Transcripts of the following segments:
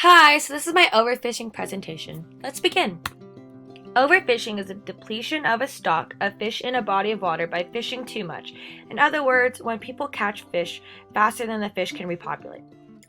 Hi, so this is my overfishing presentation. Let's begin. Overfishing is a depletion of a stock of fish in a body of water by fishing too much. In other words, when people catch fish faster than the fish can repopulate.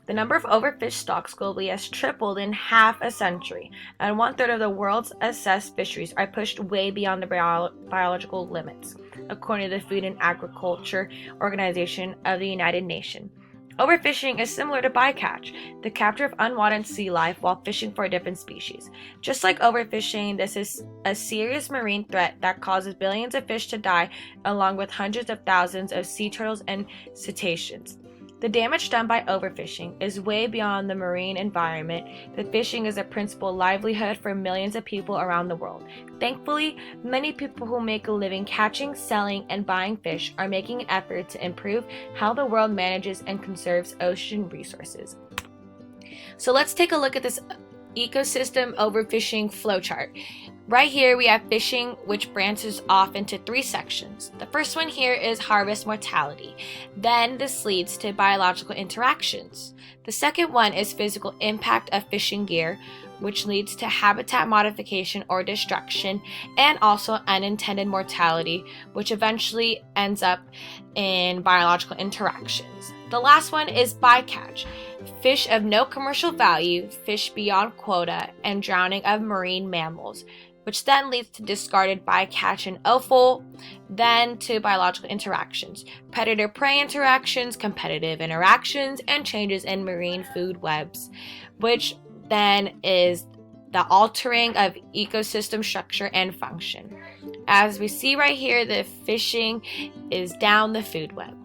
The number of overfished stocks globally has tripled in half a century, and one-third of the world's assessed fisheries are pushed way beyond the biological limits, according to the Food and Agriculture Organization of the United Nations. Overfishing is similar to bycatch, the capture of unwanted sea life while fishing for a different species. Just like overfishing, this is a serious marine threat that causes billions of fish to die, along with hundreds of thousands of sea turtles and cetaceans. The damage done by overfishing is way beyond the marine environment. The fishing is a principal livelihood for millions of people around the world. Thankfully, many people who make a living catching, selling, and buying fish are making an effort to improve how the world manages and conserves ocean resources. So let's take a look at this ecosystem overfishing flowchart. Right here we have fishing, which branches off into three sections. The first one here is harvest mortality. Then this leads to biological interactions. The second one is physical impact of fishing gear, which leads to habitat modification or destruction, and also unintended mortality, which eventually ends up in biological interactions. The last one is bycatch. Fish of no commercial value, fish beyond quota, and drowning of marine mammals, which then leads to discarded bycatch and offal, then to biological interactions, predator-prey interactions, competitive interactions, and changes in marine food webs, which then is the altering of ecosystem structure and function. As we see right here, the fishing is down the food web.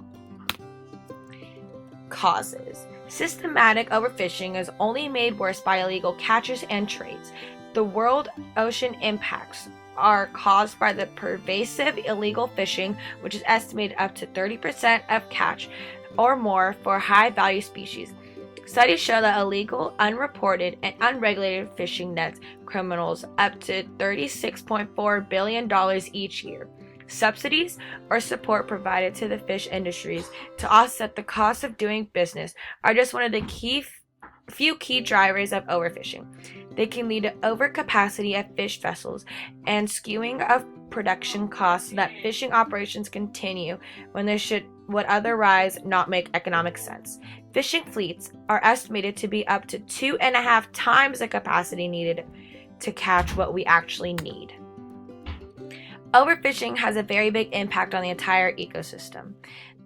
Causes. Systematic overfishing is only made worse by illegal catches and trades. The world ocean impacts are caused by the pervasive illegal fishing, which is estimated up to 30% of catch or more for high-value species. Studies show that illegal, unreported, and unregulated fishing nets criminals up to $36.4 billion each year. Subsidies or support provided to the fish industries to offset the cost of doing business are just one of the few key drivers of overfishing. They can lead to overcapacity of fish vessels and skewing of production costs so that fishing operations continue when they would otherwise not make economic sense. Fishing fleets are estimated to be up to 2.5 times the capacity needed to catch what we actually need. Overfishing has a very big impact on the entire ecosystem.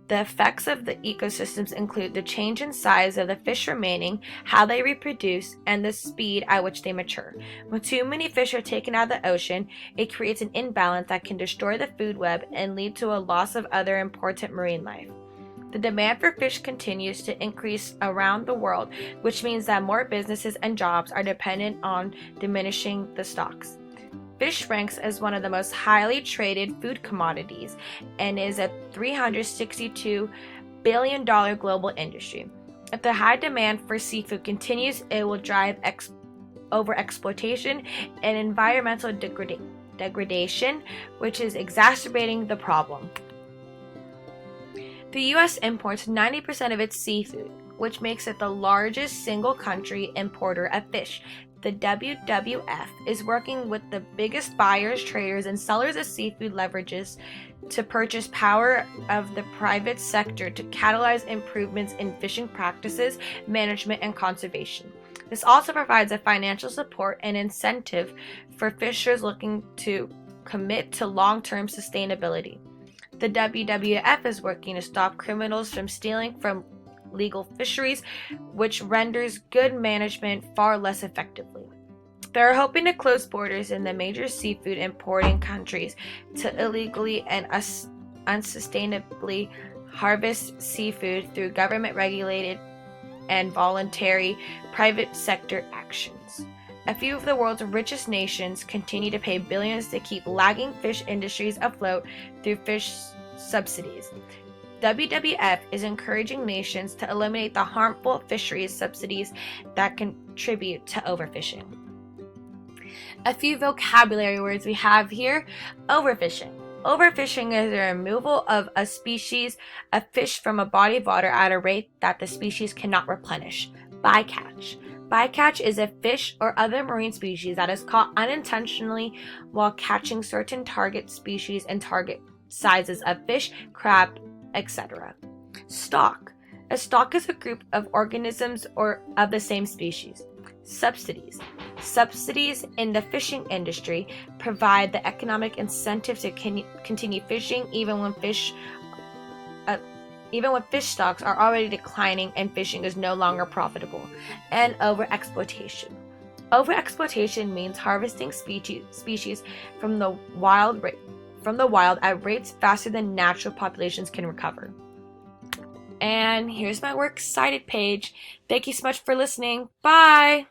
The effects of the ecosystems include the change in size of the fish remaining, how they reproduce, and the speed at which they mature. When too many fish are taken out of the ocean, it creates an imbalance that can destroy the food web and lead to a loss of other important marine life. The demand for fish continues to increase around the world, which means that more businesses and jobs are dependent on diminishing the stocks. Fish ranks as one of the most highly traded food commodities and is a $362 billion global industry. If the high demand for seafood continues, it will drive overexploitation and environmental degradation, which is exacerbating the problem. The U.S. imports 90% of its seafood, which makes it the largest single country importer of fish. The WWF is working with the biggest buyers, traders, and sellers of seafood leverages to purchase power of the private sector to catalyze improvements in fishing practices, management, and conservation. This also provides a financial support and incentive for fishers looking to commit to long-term sustainability. The WWF is working to stop criminals from stealing from legal fisheries, which renders good management far less effectively. They are hoping to close borders in the major seafood importing countries to illegally and unsustainably harvest seafood through government-regulated and voluntary private sector actions. A few of the world's richest nations continue to pay billions to keep lagging fish industries afloat through fish subsidies. WWF is encouraging nations to eliminate the harmful fisheries subsidies that contribute to overfishing. A few vocabulary words we have here. Overfishing. Overfishing is the removal of a species of fish from a body of water at a rate that the species cannot replenish. Bycatch. Bycatch is a fish or other marine species that is caught unintentionally while catching certain target species and target sizes of fish, crab, etc. Stock. A stock is a group of organisms or of the same species. Subsidies. Subsidies in the fishing industry provide the economic incentive to continue fishing even when fish stocks are already declining and fishing is no longer profitable. And overexploitation. Overexploitation means harvesting species from the wild at rates faster than natural populations can recover. And here's my works cited page. Thank you so much for listening. Bye!